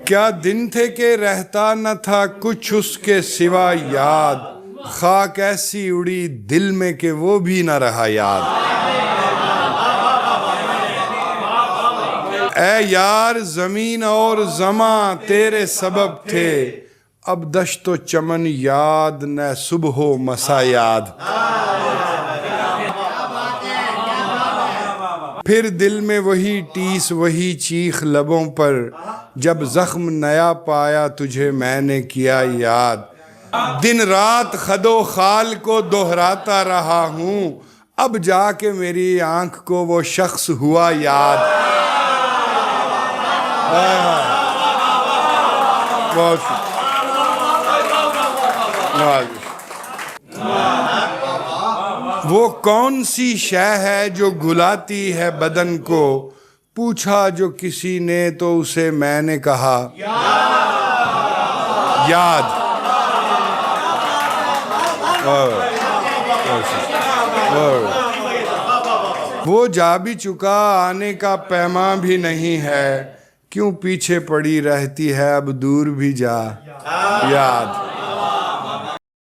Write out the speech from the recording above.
کیا دن تھے کہ رہتا نہ تھا کچھ اس کے سوا یاد، خاک ایسی اڑی دل میں کہ وہ بھی نہ رہا یاد۔ اے یار زمین اور زماں تیرے سبب تھے، اب دشت و چمن یاد نہ صبح و مسا یاد۔ پھر دل میں وہی ٹیس وہی چیخ لبوں پر، جب زخم نیا پایا تجھے میں نے کیا یاد۔ دن رات خد و خال کو دہراتا رہا ہوں، اب جا کے میری آنکھ کو وہ شخص ہوا یاد۔ وہ کون سی شے ہے جو گلاتی ہے بدن کو، پوچھا جو کسی نے تو اسے میں نے کہا یاد۔ وہ جا بھی چکا آنے کا پیماں بھی نہیں ہے، کیوں پیچھے پڑی رہتی ہے اب دور بھی جا یاد۔